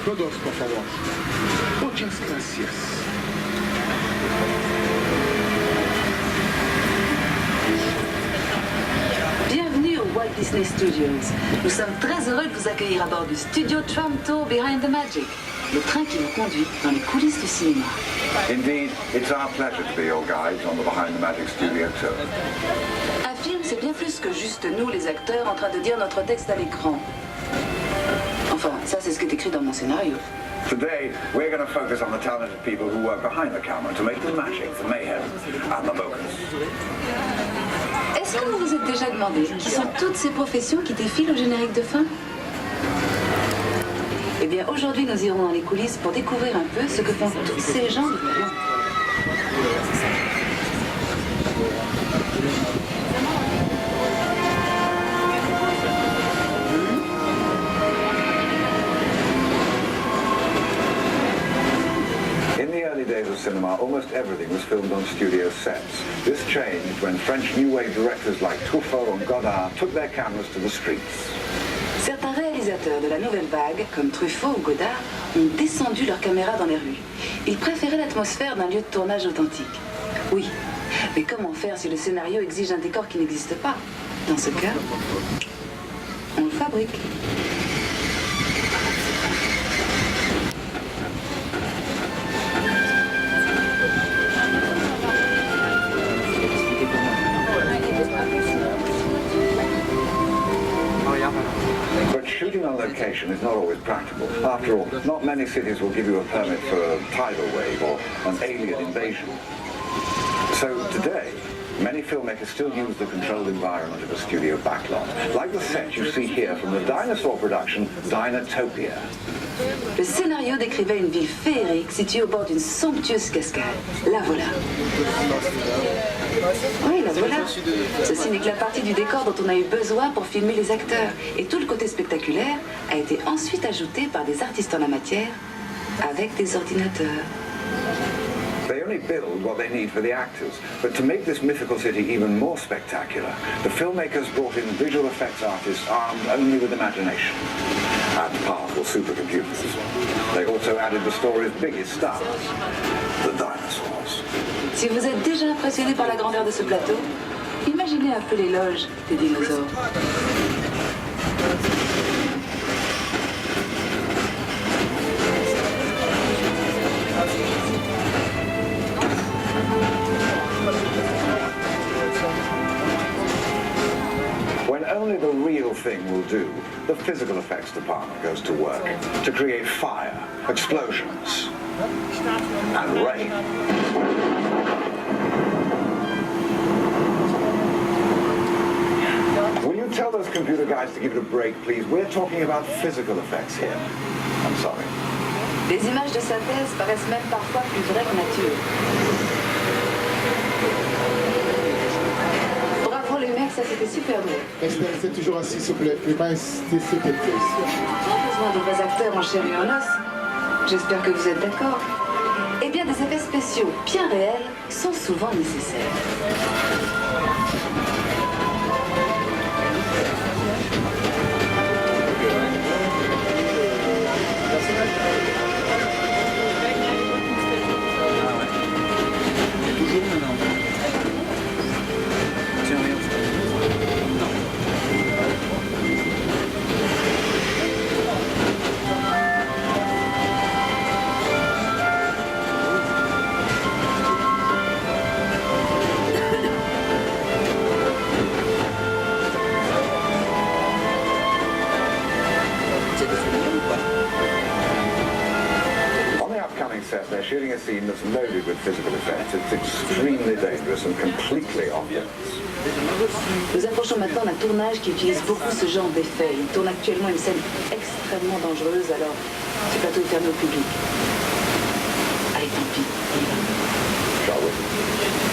Todos, por favor. Muchas gracias. Bienvenue au Walt Disney Studios. Nous sommes très heureux de vous accueillir à bord du Studio Tram Tour Behind the Magic, le train qui nous conduit dans les coulisses du cinéma. Indeed, it's our pleasure to be your guides on the Behind the Magic Studio Tour. Un film, c'est bien plus que juste nous, les acteurs, en train de dire notre texte à l'écran. Enfin, ça, c'est ce qui est écrit dans mon scénario. Today, we're going to focus on the talented people who work behind the camera to make the magic, the mayhem, and the locusts. Est-ce que vous vous êtes déjà demandé qui sont toutes ces professions qui défilent au générique de fin? Eh bien, aujourd'hui, nous irons dans les coulisses pour découvrir un peu ce que font tous ces gens de bien. In the early days of cinema, almost everything was filmed on studio sets. This changed when French New Wave directors like Truffaut and Godard took their cameras to the streets. Certains réalisateurs de la nouvelle vague, comme Truffaut ou Godard, ont descendu leurs caméras dans les rues. Ils préféraient l'atmosphère d'un lieu de tournage authentique. Oui, mais comment faire si le scénario exige un décor qui n'existe pas? Dans ce cas, on le fabrique. But shooting on location is not always practical. After all, not many cities will give you a permit for a tidal wave or an alien invasion. So today, many filmmakers still use the controlled environment of a studio backlot, like the set you see here from the dinosaur production Dinotopia. Le scénario décrivait une ville féerique située au bord d'une somptueuse cascade. La voilà. Oui, la voilà. Ceci n'est que la partie du décor dont on a eu besoin pour filmer les acteurs. Et tout le côté spectaculaire a été ensuite ajouté par des artistes en la matière avec des ordinateurs. They only build what they need for the actors, but to make this mythical city even more spectacular, the filmmakers brought in visual effects artists armed only with imagination and powerful supercomputers. They also added the story's biggest stars, the dinosaurs. Si vous êtes déjà impressionné par la grandeur de ce plateau, imaginez un peu l'éloge des dinosaures. When only the real thing will do, the physical effects department goes to work to create fire, explosions, and rain. Will you tell those computer guys to give it a break, please? We're talking about physical effects here. I'm sorry. Les images de synthèse paraissent même parfois plus vraies que nature. Bravo les mecs, ça c'était super drôle. Restez toujours assis, s'il vous plaît. Ne pas insister sur quelque chose. Pas besoin de vrais acteurs en chair et en os. J'espère que vous êtes d'accord. Eh bien, des effets spéciaux bien réels sont souvent nécessaires. They're shooting a scene that's loaded with physical effects. It's extremely dangerous and completely obvious. Nous approchons maintenant d'un tournage qui utilise beaucoup ce genre d'effets. Il tourne actuellement une scène extrêmement dangereuse, alors ce plateau est fermé au public. Allez, tant pis, on y va.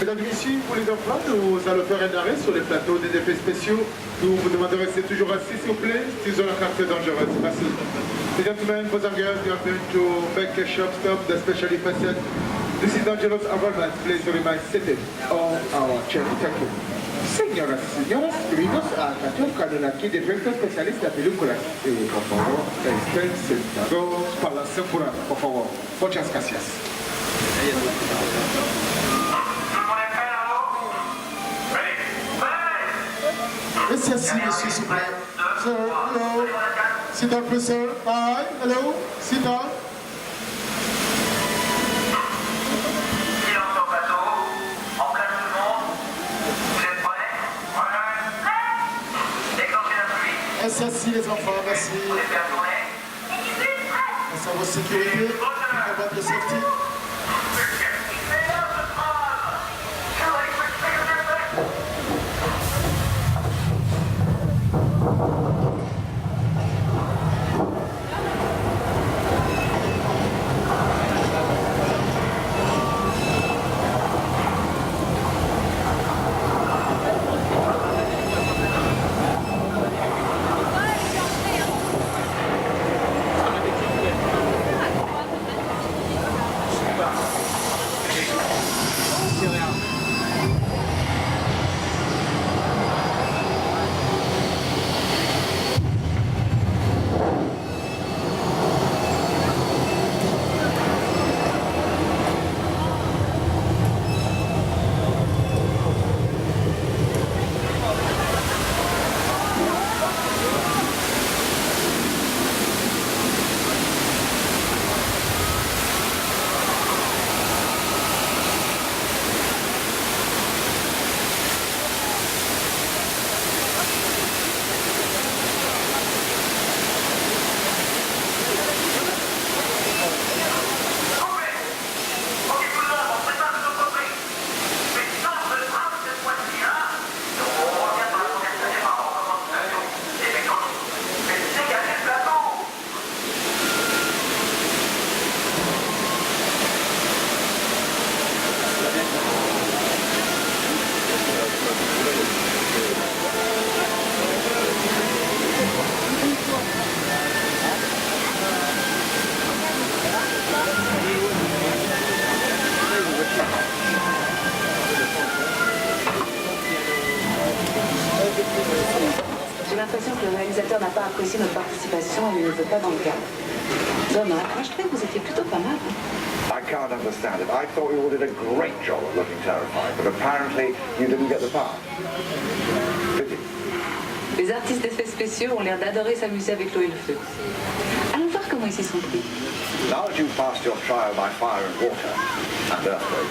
Mesdames et messieurs, pour les enfants, nous allons faire un arrêt sur les plateaux des effets spéciaux. Nous vous demandons de rester toujours assis, s'il vous plaît. Ils ont la carte dangereuse. Merci. Ladies and gentlemen, boys and girls, you are going to make a short stop, especially facet. This is dangerous environment. Please remain seated on our chair. Thank you. Señoras y señores, bienvenidos a Atención Canonaki de efectos especiales de películas. Por favor, estén sentados para la segura, por favor. Muchas gracias. Restez assis, monsieur, s'il vous plaît. Sir, hello. Sit down, please, sir. Hi, hello. Sit down. Restez assis, les enfants, merci. Merci à votre sécurité, à votre safety. J'ai l'impression que le réalisateur n'a pas apprécié notre participation et ne veut pas dans le cadre. Dommage, moi je trouvais que vous étiez plutôt pas mal. I can't understand it. I thought we all did a great job of looking terrified, but apparently you didn't get the part. Did you? Les artistes d'effets spéciaux ont l'air d'adorer s'amuser avec l'eau et le feu. Allons voir comment ils s'y sont pris. Now that you've passed your trial by fire and water, and earthquake,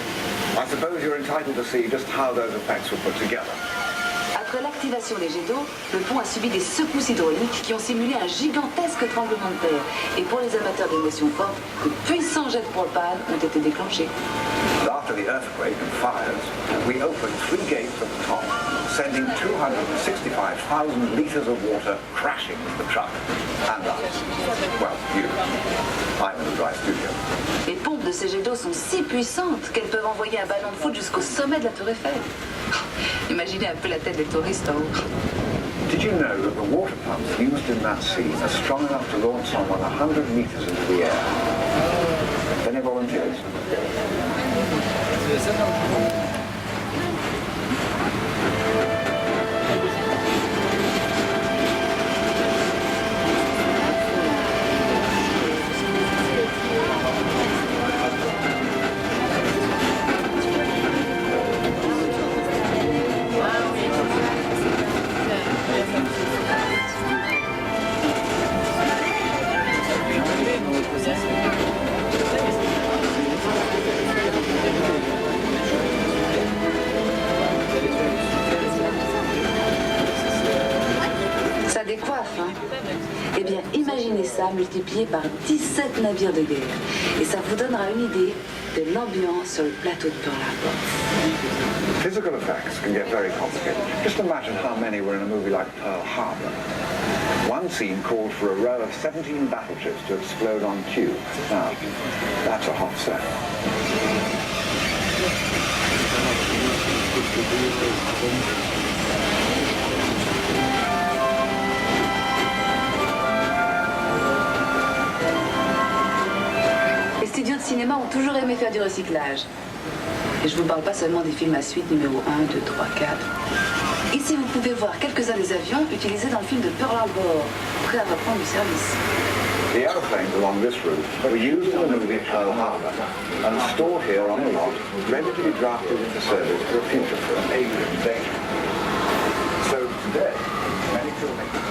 I suppose you're entitled to see just how those effects were put together. Après l'activation des jets d'eau, le pont a subi des secousses hydrauliques qui ont simulé un gigantesque tremblement de terre. Et pour les amateurs d'émotions fortes, de puissants jets de propane ont été déclenchés. And after the earthquake and fires, we opened 3 gates at the top, sending 265,000 litres of water crashing into the truck. And us. Well, you. I'm in the dry studio. Les pompes de ces jets d'eau sont si puissantes qu'elles peuvent envoyer un ballon de foot jusqu'au sommet de la tour Eiffel. Imaginez un peu la tête des touristes en haut. Did you know that the water pumps used in that scene are strong enough to launch someone 100 metres into the air? Any volunteers? Ça décoiffe, hein? Eh bien, imaginez ça multiplié par 17 navires de guerre. Et ça vous donnera une idée de l'ambiance sur le plateau de Pearl Harbor. Physical effects can get very complicated. Just imagine how many were in a movie like Pearl Harbor. One scene called for a row of 17 battleships to explode on cue. Now, that's a hot set. Les studios de cinéma ont toujours aimé faire du recyclage. Et je vous parle pas seulement des films à suite numéro 1, 2, 3, 4. Ici, vous pouvez voir quelques-uns des avions utilisés dans le film de Pearl Harbor, prêts à reprendre du service. The airplanes along this route were used in the movie Pearl Harbor and stored here on a lot, ready to be drafted into service for a future film, Alien Invasion. So today, many filmmakers...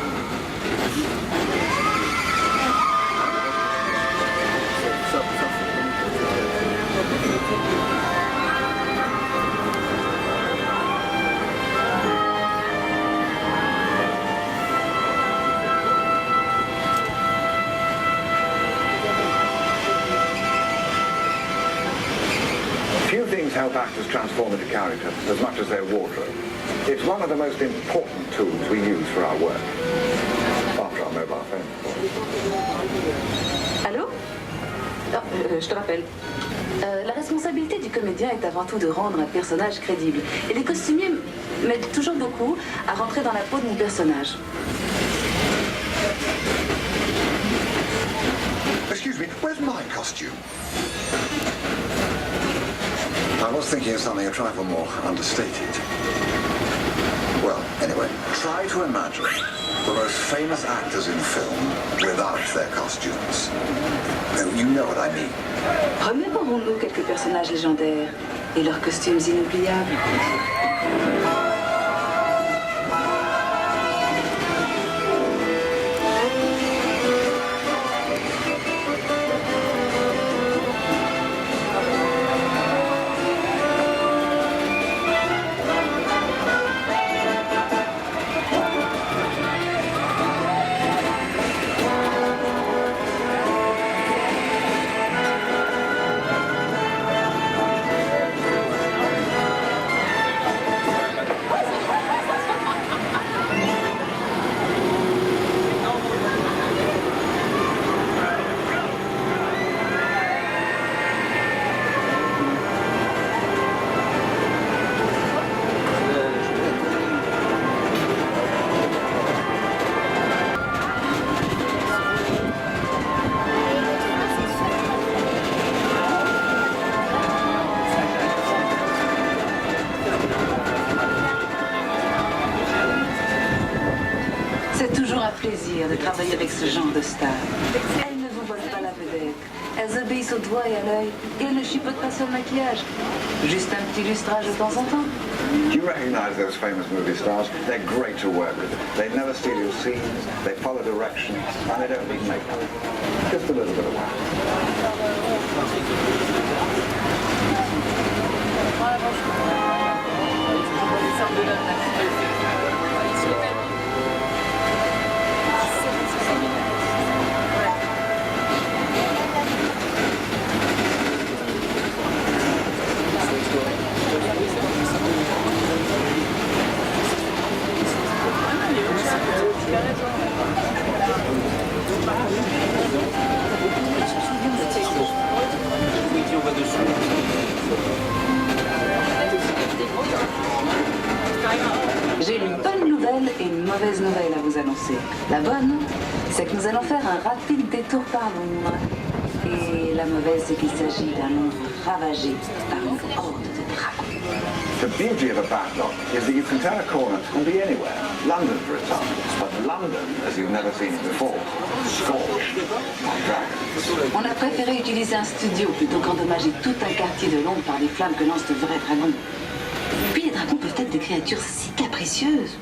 Few things help actors transform into character as much as their wardrobe. It's one of the most important tools we use for our work. After our mobile phone. Allô? Je te rappelle. La responsabilité du comédien est avant tout de rendre un personnage crédible. Et les costumiers m'aident toujours beaucoup à rentrer dans la peau de mon personnage. Excuse me, where's my costume? I was thinking of something a trifle more understated. Well, anyway, try to imagine the most famous actors in film without their costumes. No, you know what I mean. Remémorons-nous quelques personnages légendaires et leurs costumes inoubliables. Plaisir de travailler avec ce genre de stars. Elles ne vous volent pas la vedette. Elles obéissent au doigt et à l'œil. Et elles ne chipotent pas sur le maquillage. Juste un petit lustrage de temps en temps. Do you recognize those famous movie stars? They're great to work with. They never steal your scenes, they follow direction, and they don't need makeup. Just a little bit of wax. J'ai une bonne nouvelle et une mauvaise nouvelle à vous annoncer. La bonne, c'est que nous allons faire un rapide détour par Londres. Et la mauvaise, c'est qu'il s'agit d'un Londres ravagé par une horde de dragons. The beauty of a backlot is that you can turn a corner and be anywhere. London, for example. But London, as you've never seen it before, scorched by dragons. On a préféré utiliser un studio plutôt qu'endommager tout un quartier de Londres par des flammes que lancent de vrais dragons. Puis les dragons peuvent être des créatures si capricieuses.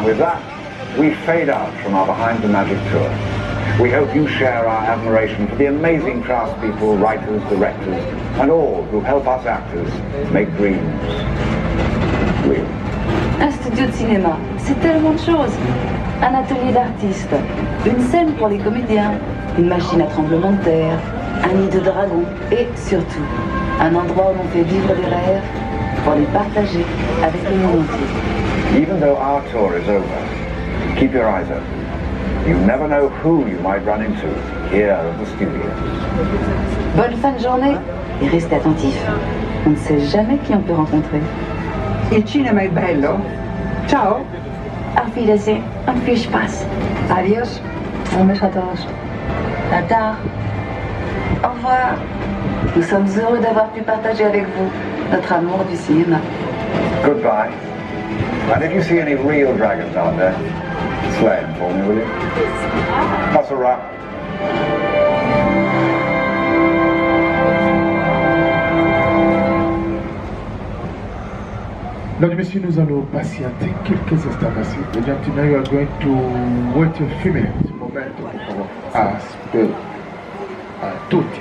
And with that, we fade out from our Behind the Magic tour. We hope you share our admiration for the amazing craftspeople, writers, directors, and all who help us actors make dreams real. Un studio de cinéma, c'est tellement de choses. Un atelier d'artistes, une scène pour les comédiens, une machine à tremblement de terre, un nid de dragon et surtout, un endroit où on fait vivre des rêves pour les partager avec le monde entier. Even though our tour is over, keep your eyes open. You never know who you might run into here at the studio. Bonne fin de journée et restez attentifs. On ne sait jamais qui on peut rencontrer. Il cinema è bello. Ciao. Auf Wiedersehen und viel Spaß. Adios. Tata. Au revoir. Nous sommes heureux d'avoir pu partager avec vous notre amour du cinéma. Goodbye. And if you see any real dragons out there, slay them for me, will you? That's a wrap. Donc, messieurs, nous allons patienter quelques instants. Merci. Les gentlemen, you are going to wait a few minutes. Un momento, por favor. A tutti.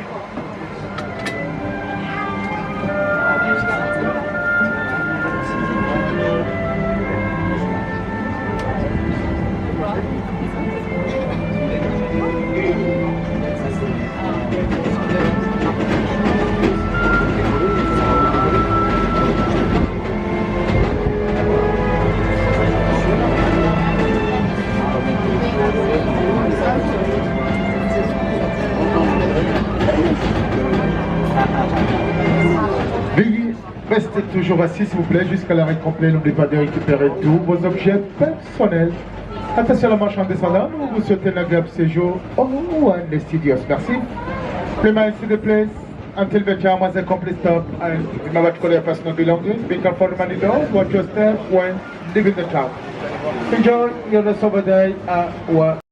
Veuillez rester toujours assis, s'il vous plaît, jusqu'à l'arrêt complet. N'oubliez pas de récupérer tous vos objets personnels. Attention à la marche en descendant. Nous vous souhaitons un agréable séjour au One des Studios. Merci. Remain in the place until the time has a complete stop. And remember to call your personal belongings. Be careful of money doors. Watch your step when leaving the town. Enjoy your rest of the day.